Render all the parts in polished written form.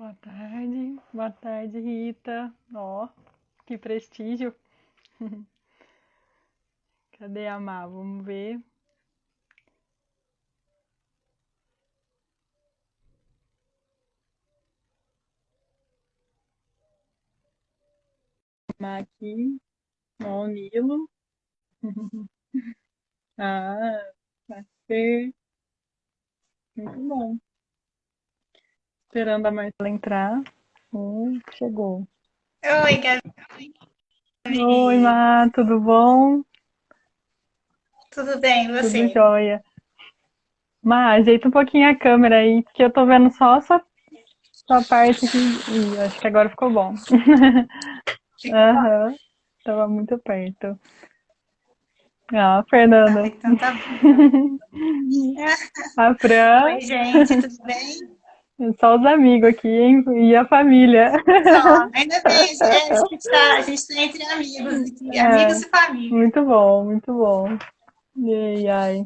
Boa tarde. Boa tarde, Rita. Ó, que prestígio. Cadê a Má? Vamos ver. Má aqui. Ó, o Nilo. Ah, vai ser muito bom. Esperando a Marcela entrar. Chegou. Oi, Oi, Gabi. Má, tudo bom? Tudo bem, e Tudo você? jóia. Má, ajeita um pouquinho a câmera aí, porque eu tô vendo só a sua parte aqui. Ih, acho que agora ficou bom. Ficou bom? Aham, tava muito perto. Ah, Tá, Fernanda. então tá bom. A Fran, Oi, gente, tudo bem? só os amigos aqui, hein? E a família. Só, ainda bem, a gente tá entre amigos aqui, amigos É, e família. muito bom, muito bom. E ai.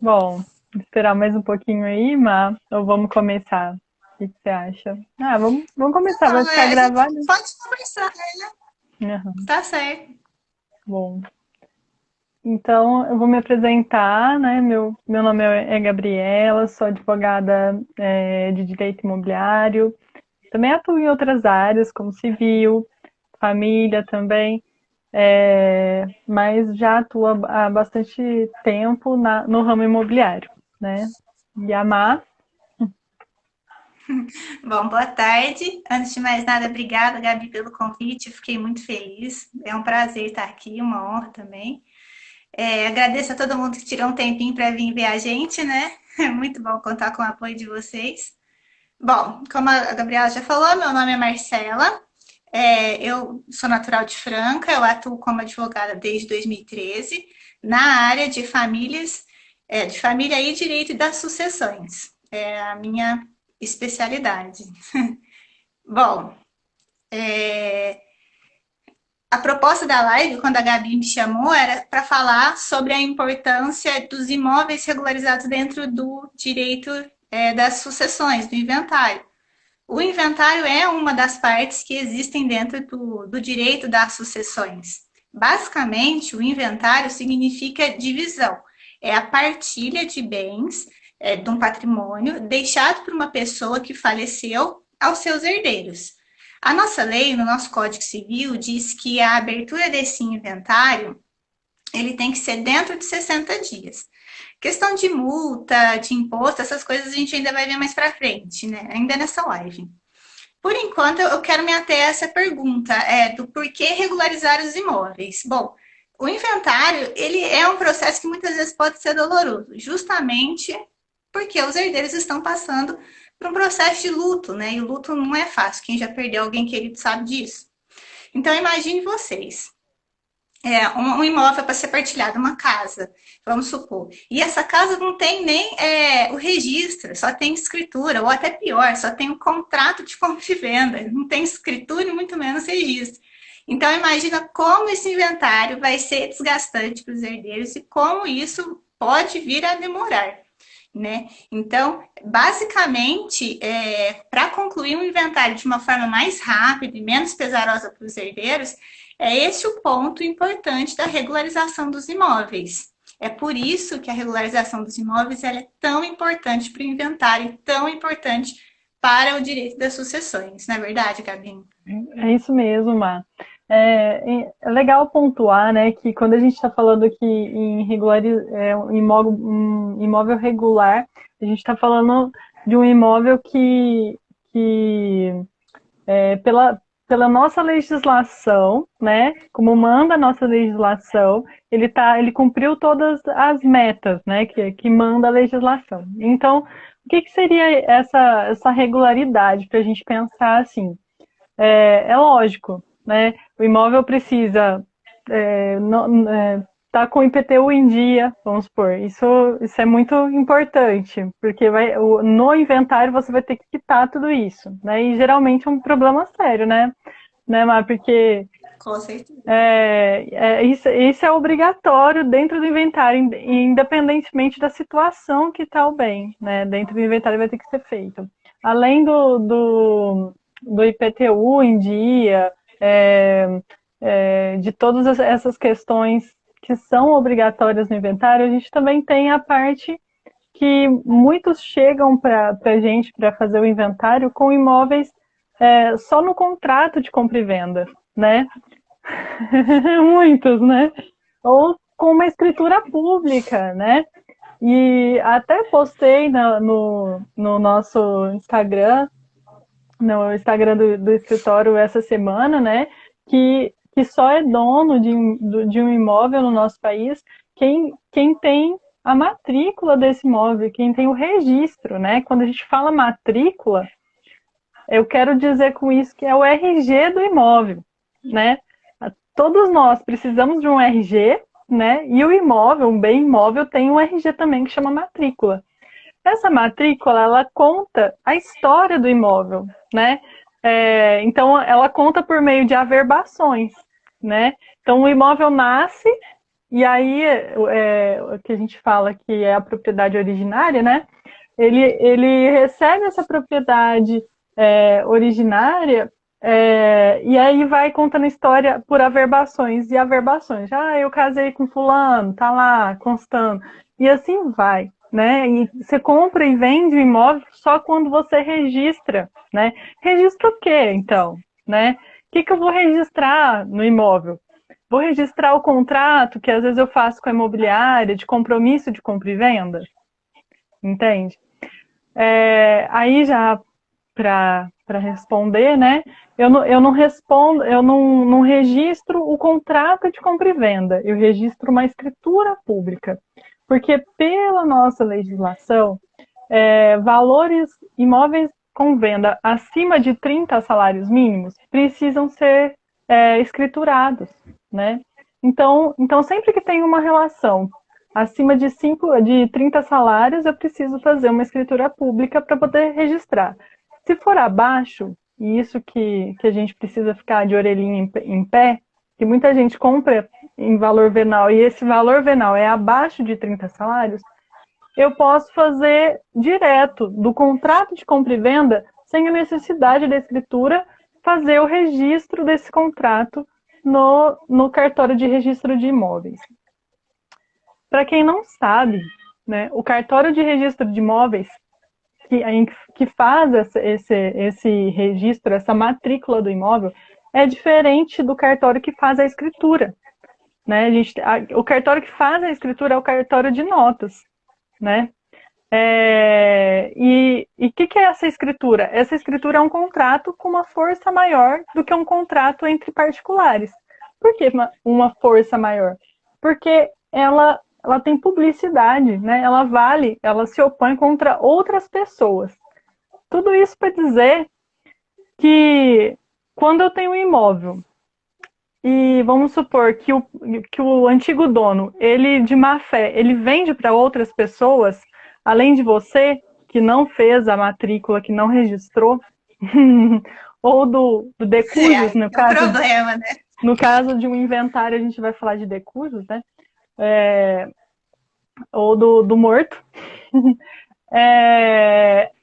Bom, esperar mais um pouquinho aí, Má, ou vamos começar? O que que você acha? Ah, vamos começar, vai Não, ficar a gente gravado? pode conversar, né? Aham, Tá certo. bom. Então, eu vou me apresentar, né? Meu nome é Gabriela, sou advogada, de direito imobiliário. Também atuo em outras áreas, como civil, família também, mas já atuo há bastante tempo no ramo imobiliário, né? E a Má, Bom, boa tarde. Antes de mais nada, obrigada, Gabi, pelo convite. Eu fiquei muito feliz. É um prazer estar aqui, uma honra também. Agradeço a todo mundo que tirou um tempinho para vir ver a gente, né? É muito bom contar com o apoio de vocês. Bom, como a Gabriela já falou, meu nome é Marcela. Eu sou natural de Franca, eu atuo como advogada desde 2013 na área de famílias, de família e direito das sucessões. É a minha especialidade. Bom, a proposta da live, quando a Gabi me chamou, era para falar sobre a importância dos imóveis regularizados dentro do direito das sucessões, do inventário. O inventário é uma das partes que existem dentro do direito das sucessões. Basicamente, o inventário significa divisão. É a partilha de bens, de um patrimônio deixado por uma pessoa que faleceu aos seus herdeiros. A nossa lei, no nosso Código Civil, diz que a abertura desse inventário ele tem que ser dentro de 60 dias. Questão de multa, de imposto, essas coisas a gente ainda vai ver mais para frente, né? Ainda nessa live. Por enquanto, eu quero me ater a essa pergunta, do porquê regularizar os imóveis. Bom, o inventário, ele é um processo que muitas vezes pode ser doloroso, justamente porque os herdeiros estão passando por um processo de luto, né? E o luto não é fácil. Quem já perdeu alguém querido sabe disso. Então, imagine vocês, um imóvel para ser partilhado, uma casa, vamos supor. E essa casa não tem nem o registro, só tem escritura, ou até pior, só tem um contrato de compra e venda, não tem escritura e muito menos registro. Então imagina como esse inventário vai ser desgastante para os herdeiros e como isso pode vir a demorar. Né? Então, basicamente, para concluir um inventário de uma forma mais rápida e menos pesarosa para os herdeiros, é esse o ponto importante da regularização dos imóveis. É por isso que a regularização dos imóveis ela é tão importante para o inventário e tão importante para o direito das sucessões. Não é verdade, Gabi? é isso mesmo, Má. É legal pontuar, né, que quando a gente está falando aqui em um imóvel regular, a gente está falando de um imóvel que pela nossa legislação, né, como manda a nossa legislação, ele cumpriu todas as metas, né, que manda a legislação. Então, o que seria essa regularidade para a gente pensar assim? É lógico, né? O imóvel precisa tá com o IPTU em dia, vamos supor. Isso é muito importante, porque no inventário você vai ter que quitar tudo isso, né? E geralmente é um problema sério, né, Mar? Porque Com certeza. isso é obrigatório dentro do inventário, independentemente da situação que está o bem, né? Dentro do inventário vai ter que ser feito. além do IPTU em dia, de todas essas questões que são obrigatórias no inventário, a gente também tem a parte que muitos chegam para a gente para fazer o inventário com imóveis só no contrato de compra e venda, né? Muitos, né? Ou com uma escritura pública, né? E até postei no nosso Instagram, no Instagram do escritório essa semana, né? Que só é dono de um imóvel no nosso país quem tem a matrícula desse imóvel, quem tem o registro, né? Quando a gente fala matrícula, eu quero dizer com isso que é o RG do imóvel, né? Todos nós precisamos de um RG, né? E o imóvel, um bem imóvel, tem um RG também que chama matrícula. Essa matrícula, ela conta a história do imóvel, né? Então, ela conta por meio de averbações, né? Então, o imóvel nasce, e aí, o que a gente fala que é a propriedade originária, né? Ele recebe essa propriedade originária e aí vai contando história por averbações e averbações. Ah, eu casei com fulano, tá lá, constando. E assim vai, né? E você compra e vende o imóvel só quando você registra, né? Registra o quê, então? Né? O que eu vou registrar no imóvel? Vou registrar o contrato que às vezes eu faço com a imobiliária de compromisso de compra e venda, entende? Aí já para responder, né? Eu não respondo, eu não registro o contrato de compra e venda, eu registro uma escritura pública, porque pela nossa legislação, valores imóveis com venda acima de 30 salários mínimos precisam ser escriturados, né? Então, sempre que tem uma relação acima de 30 salários, eu preciso fazer uma escritura pública para poder registrar. Se for abaixo, e isso que a gente precisa ficar de orelhinha em pé, que muita gente compra em valor venal e esse valor venal é abaixo de 30 salários, eu posso fazer direto do contrato de compra e venda, sem a necessidade da escritura, fazer o registro desse contrato no cartório de registro de imóveis. Para quem não sabe, né, o cartório de registro de imóveis que faz esse registro, essa matrícula do imóvel, é diferente do cartório que faz a escritura. Né? O cartório que faz a escritura é o cartório de notas. Né? E o que é essa escritura? Essa escritura é um contrato com uma força maior do que um contrato entre particulares. Por que uma força maior? Porque ela tem publicidade, né? Ela se opõe contra outras pessoas. Tudo isso para dizer que quando eu tenho um imóvel e vamos supor que o antigo dono, ele de má fé, ele vende para outras pessoas, além de você, que não fez a matrícula, que não registrou, ou do decujus, no caso. É um problema, né? No caso de um inventário, a gente vai falar de decujus, né? Ou do morto.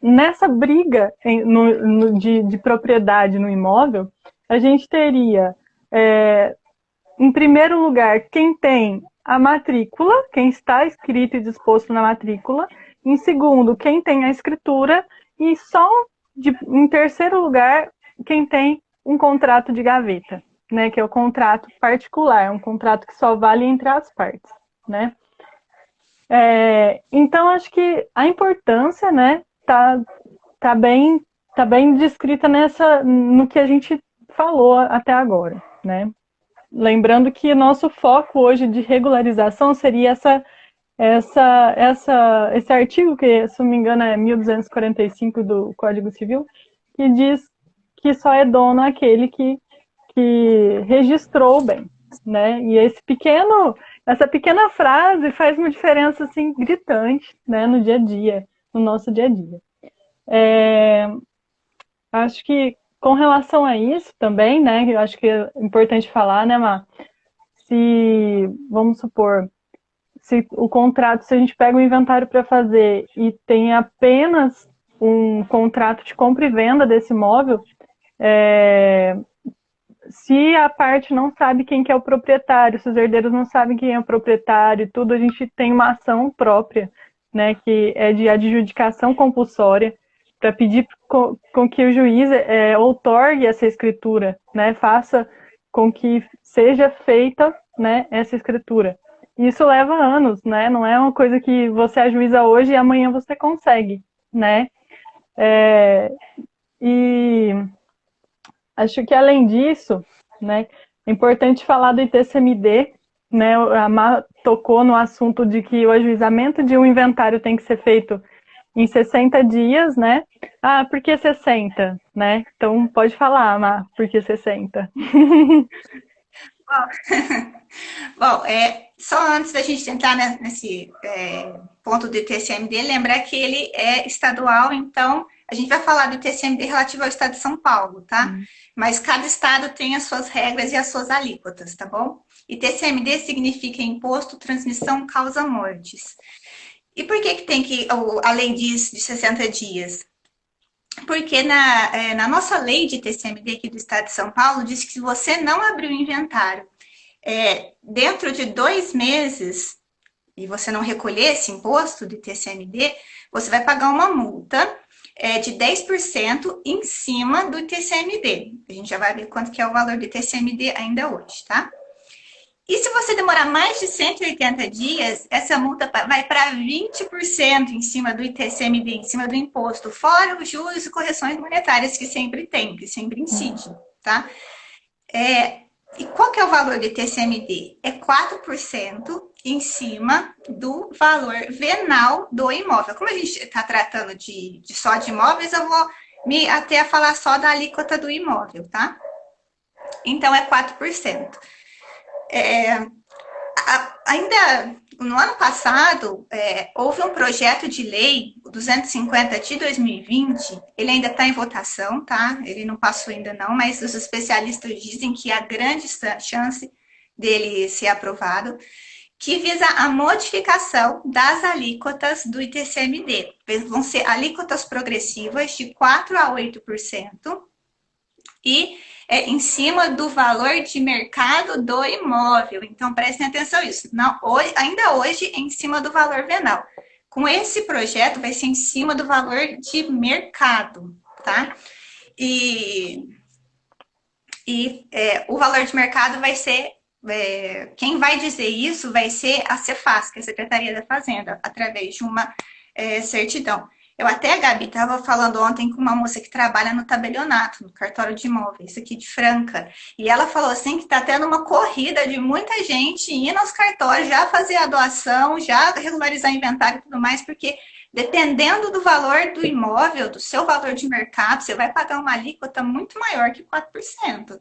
Nessa briga de propriedade no imóvel, a gente teria, em primeiro lugar, quem tem a matrícula, quem está escrito e disposto na matrícula, em segundo, quem tem a escritura, e só em terceiro lugar, quem tem um contrato de gaveta, né, que é o contrato particular, um contrato que só vale entre as partes, né? Então, acho que a importância, né, tá bem descrita no que a gente falou até agora, né? Lembrando que nosso foco hoje de regularização seria esse artigo, que, se não me engano, é 1245 do Código Civil, que diz que só é dono aquele que registrou o bem, né? E essa pequena frase faz uma diferença assim gritante, né, no dia a dia, no nosso dia a dia. Acho que com relação a isso também, né, eu acho que é importante falar, né, Má? Vamos supor, se a gente pega o inventário para fazer e tem apenas um contrato de compra e venda desse imóvel, se a parte não sabe quem que é o proprietário, se os herdeiros não sabem quem é o proprietário e tudo, a gente tem uma ação própria, né, que é de adjudicação compulsória, para pedir com que o juiz outorgue essa escritura, né, faça com que seja feita, né, essa escritura. Isso leva anos, né, não é uma coisa que você ajuiza hoje e amanhã você consegue, né. E acho que além disso, né, é importante falar do ITCMD, né, a Má tocou no assunto de que o ajuizamento de um inventário tem que ser feito em 60 dias, né? Ah, por que 60, né? Então pode falar, Má, por que 60? Bom, só antes da gente entrar nesse ponto do ITCMD, lembrar que ele é estadual, então a gente vai falar do ITCMD relativo ao estado de São Paulo, tá? Mas cada estado tem as suas regras e as suas alíquotas, tá bom? ITCMD significa Imposto Transmissão Causa Mortes. E por que tem que, além disso, de 60 dias? Porque na nossa lei de ITCMD aqui do estado de São Paulo, diz que se você não abrir o inventário dentro de 2 meses e você não recolher esse imposto de ITCMD, você vai pagar uma multa de 10% em cima do ITCMD. A gente já vai ver quanto que é o valor do ITCMD ainda hoje, tá? E se você demorar mais de 180 dias, essa multa vai para 20% em cima do ITCMD, em cima do imposto, fora os juros e correções monetárias que sempre tem, que sempre incide, tá? E qual que é o valor do ITCMD? É 4% em cima do valor venal do imóvel. Como a gente está tratando só de imóveis, eu vou me até a falar só da alíquota do imóvel, tá? Então, é 4%. Ainda no ano passado, houve um projeto de lei, o 250 de 2020, ele ainda está em votação, tá? Ele não passou ainda não, mas os especialistas dizem que há grande chance dele ser aprovado, que visa a modificação das alíquotas do ITCMD. Vão ser alíquotas progressivas de 4% a 8%, e em cima do valor de mercado do imóvel. Então, prestem atenção nisso. Ainda hoje, é em cima do valor venal. Com esse projeto, vai ser em cima do valor de mercado, tá? E o valor de mercado vai ser... quem vai dizer isso vai ser a Cefaz, que é a Secretaria da Fazenda, através de uma certidão. Eu até, Gabi, estava falando ontem com uma moça que trabalha no tabelionato, no cartório de imóveis, aqui de Franca. E ela falou assim que está tendo uma corrida de muita gente indo aos cartórios, já fazer a doação, já regularizar inventário e tudo mais, porque dependendo do valor do imóvel, do seu valor de mercado, você vai pagar uma alíquota muito maior que 4%.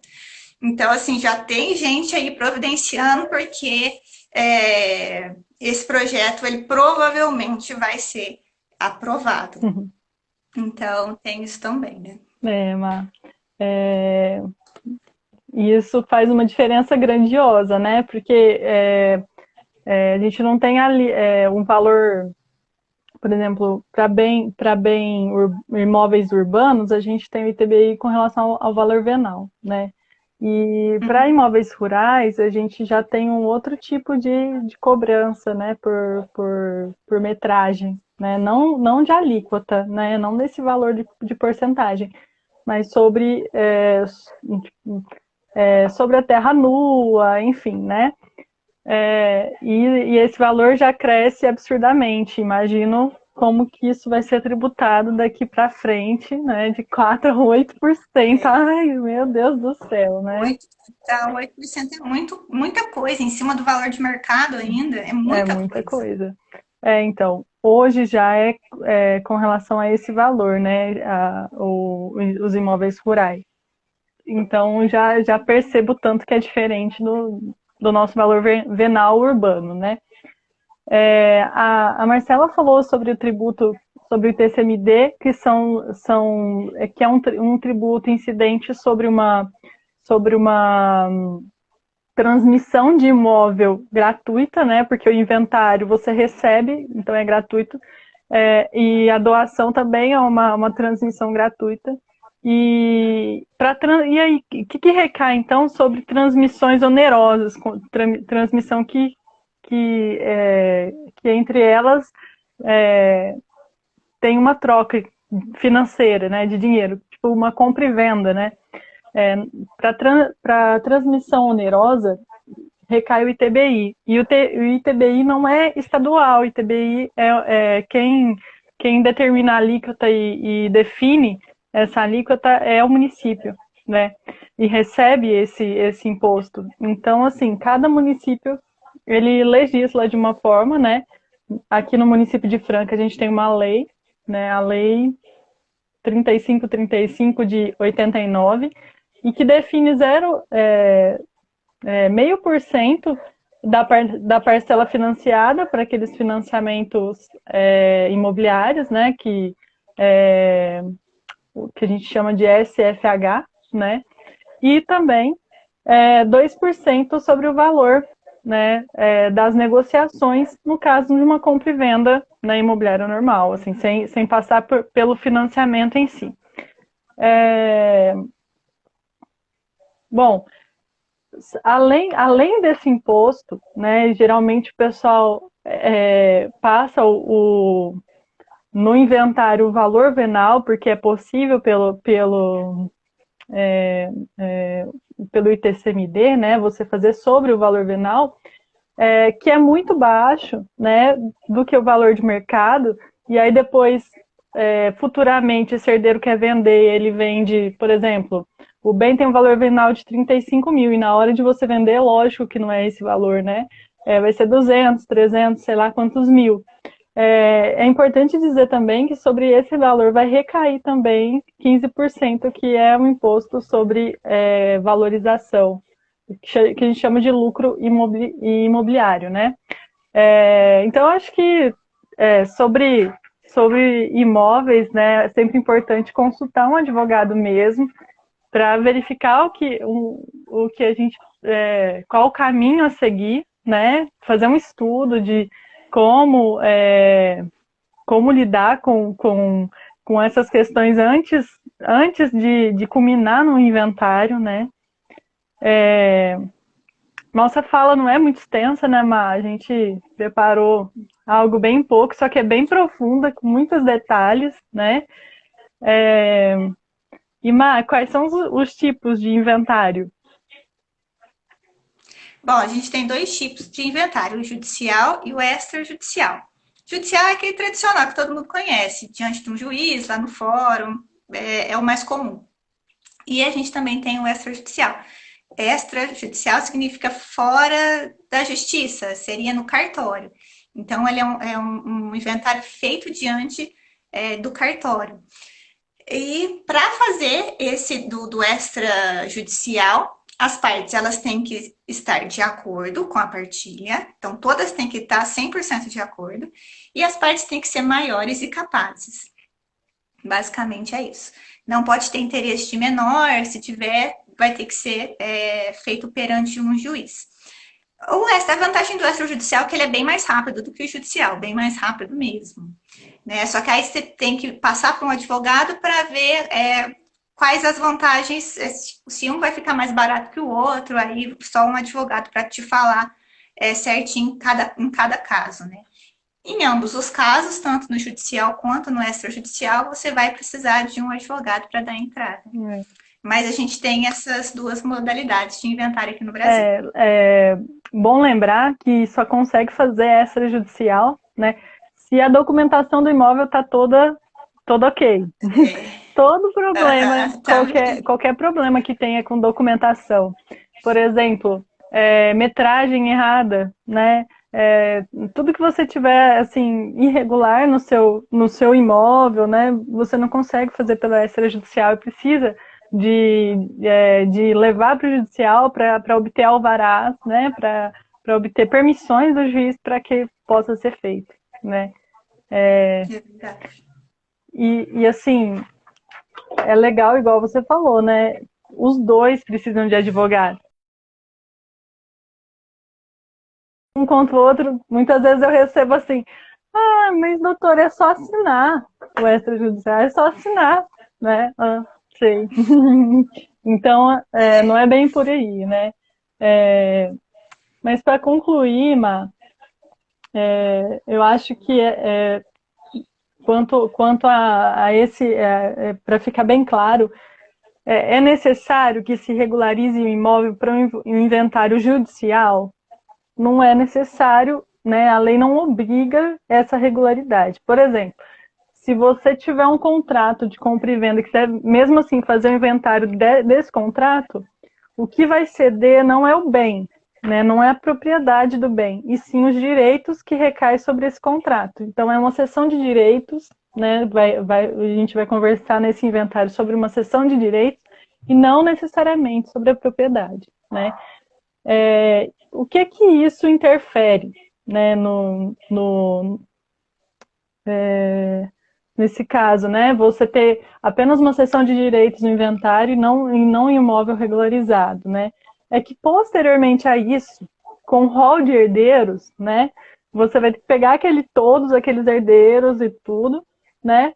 Então, assim, já tem gente aí providenciando, porque esse projeto, ele provavelmente vai ser aprovado. Então, tem isso também, né? Má. E isso faz uma diferença grandiosa, né? Porque a gente não tem ali um valor, por exemplo, para imóveis urbanos, a gente tem o ITBI com relação ao valor venal, né? E para imóveis rurais, a gente já tem um outro tipo de cobrança, né? Por metragem, né? Não de alíquota, né? Não desse valor de porcentagem, mas sobre a terra nua, enfim, né? E esse valor já cresce absurdamente. Imagino como que isso vai ser tributado daqui para frente, né? De 4% a 8%. Ai, meu Deus do céu, né? 8% é muita coisa, em cima do valor de mercado ainda, é muita coisa. Então, hoje já com relação a esse valor, né? Os imóveis rurais. Então, já percebo tanto que é diferente do nosso valor venal urbano, né? A Marcela falou sobre o tributo, sobre o ITCMD, que é um tributo incidente sobre uma transmissão de imóvel gratuita, né? Porque o inventário você recebe, então é gratuito. E a doação também é uma transmissão gratuita. E aí, o que recai, então, sobre transmissões onerosas, transmissão que entre elas tem uma troca financeira, né, de dinheiro, tipo uma compra e venda, né? Para transmissão onerosa, recai o ITBI. E o ITBI não é estadual, o ITBI é quem determina a alíquota e define essa alíquota é o município, né? E recebe esse imposto. Então, assim, cada município, ele legisla de uma forma, né? Aqui no município de Franca, a gente tem uma lei, né? A lei 3535 de 89, e que define 0,5% da parcela financiada para aqueles financiamentos imobiliários, né, que a gente chama de SFH, né, e também 2% sobre o valor, né, das negociações, no caso de uma compra e venda na imobiliária normal, assim, sem passar pelo financiamento em si. Bom, além desse imposto, né, geralmente o pessoal passa no inventário o valor venal, porque é possível pelo ITCMD, né, você fazer sobre o valor venal, que é muito baixo, né, do que o valor de mercado, e aí depois, futuramente, esse herdeiro quer vender, ele vende, por exemplo, o bem tem um valor venal de 35 mil, e na hora de você vender, lógico que não é esse valor, né? Vai ser 200, 300, sei lá quantos mil. É importante dizer também que sobre esse valor vai recair também 15%, que é um imposto sobre valorização, que a gente chama de lucro imobiliário, né? Então, acho que sobre imóveis, né, é sempre importante consultar um advogado mesmo, para verificar o que a gente, qual o caminho a seguir, né? Fazer um estudo de como, como lidar com essas questões antes de culminar no inventário, né? Nossa fala não é muito extensa, né, Má? A gente preparou algo bem pouco, só que é bem profunda, com muitos detalhes, né? E, Má, quais são os tipos de inventário? Bom, a gente tem dois tipos de inventário, o judicial e o extrajudicial. Judicial é aquele tradicional que todo mundo conhece, diante de um juiz, lá no fórum, é o mais comum. E a gente também tem o extrajudicial. Extrajudicial significa fora da justiça, seria no cartório. Então, ele é um inventário feito diante do cartório. E para fazer esse do extrajudicial, as partes elas têm que estar de acordo com a partilha, então todas têm que estar 100% de acordo, e as partes têm que ser maiores e capazes. Basicamente é isso. Não pode ter interesse de menor, se tiver, vai ter que ser feito perante um juiz. A vantagem do extrajudicial é que ele é bem mais rápido do que o judicial, bem mais rápido mesmo. Né? Só que aí você tem que passar para um advogado para ver quais as vantagens, se um vai ficar mais barato que o outro, aí só um advogado para te falar certinho em cada caso. Né? Em ambos os casos, tanto no judicial quanto no extrajudicial, você vai precisar de um advogado para dar entrada. Mas a gente tem essas duas modalidades de inventário aqui no Brasil. É bom lembrar que só consegue fazer extrajudicial, né, se a documentação do imóvel está toda ok. Todo problema, qualquer problema que tenha com documentação, por exemplo, metragem errada, né, tudo que você tiver assim irregular no seu imóvel, né, você não consegue fazer pela extrajudicial e precisa de levar para o judicial para obter alvarás, né, para obter permissões do juiz para que possa ser feito, né? E assim, é legal, igual você falou, né? Os dois precisam de advogado. Um contra o outro, muitas vezes eu recebo assim, Mas doutor, é só assinar o extrajudicial, é só assinar, né? Sei. Então, não é bem por aí, né? É, mas para concluir, Má, eu acho que quanto a esse, para ficar bem claro, é necessário que se regularize o imóvel para um inventário judicial? Não é necessário, né? A lei não obriga essa regularidade. Por exemplo, se você tiver um contrato de compra e venda, que quiser mesmo assim fazer o inventário desse contrato, o que vai ceder não é o bem, né? Não é a propriedade do bem, e sim os direitos que recaem sobre esse contrato. Então é uma cessão de direitos, né? A gente vai conversar nesse inventário sobre uma cessão de direitos e não necessariamente sobre a propriedade, né? O que isso interfere, né, nesse caso, né? Você ter apenas uma cessão de direitos no inventário e não em imóvel regularizado, né? É que posteriormente a isso, com o rol de herdeiros, né? Você vai ter que pegar todos aqueles herdeiros e tudo, né?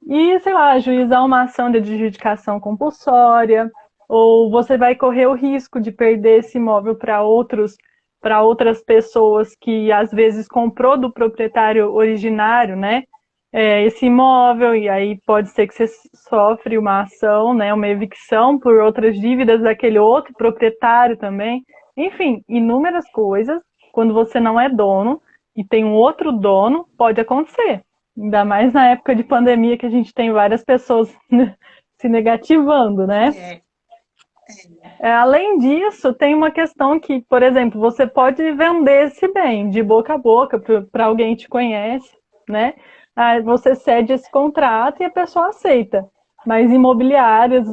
E, sei lá, ajuizar uma ação de adjudicação compulsória, ou você vai correr o risco de perder esse imóvel para outras pessoas que às vezes comprou do proprietário originário, né? Esse imóvel, e aí pode ser que você sofre uma ação, né, uma evicção por outras dívidas daquele outro proprietário também. Enfim, inúmeras coisas, quando você não é dono e tem um outro dono, pode acontecer. Ainda mais na época de pandemia que a gente tem várias pessoas se negativando, né? É, Além disso, tem uma questão que, por exemplo, você pode vender esse bem de boca a boca para alguém que te conhece, né? Aí você cede esse contrato e a pessoa aceita. Mas imobiliárias,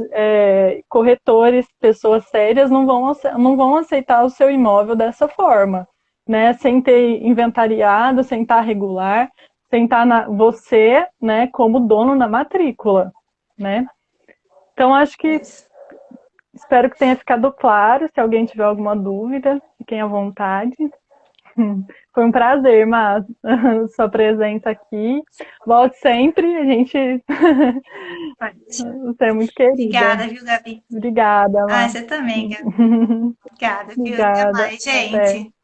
corretores, pessoas sérias não vão aceitar o seu imóvel dessa forma, né? Sem ter inventariado, sem estar regular, sem estar você, né, como dono na matrícula, né? Então, acho que isso. espero que tenha ficado claro. Se alguém tiver alguma dúvida, fiquem à vontade. Foi um prazer, mas sua presença aqui. Volte sempre, a gente. Pode deixar. Você é muito querida. Obrigada, viu, Gabi? Obrigada, Ah, Má. você também, Gabi. Obrigada, viu? Até Obrigada. mais, Até. gente.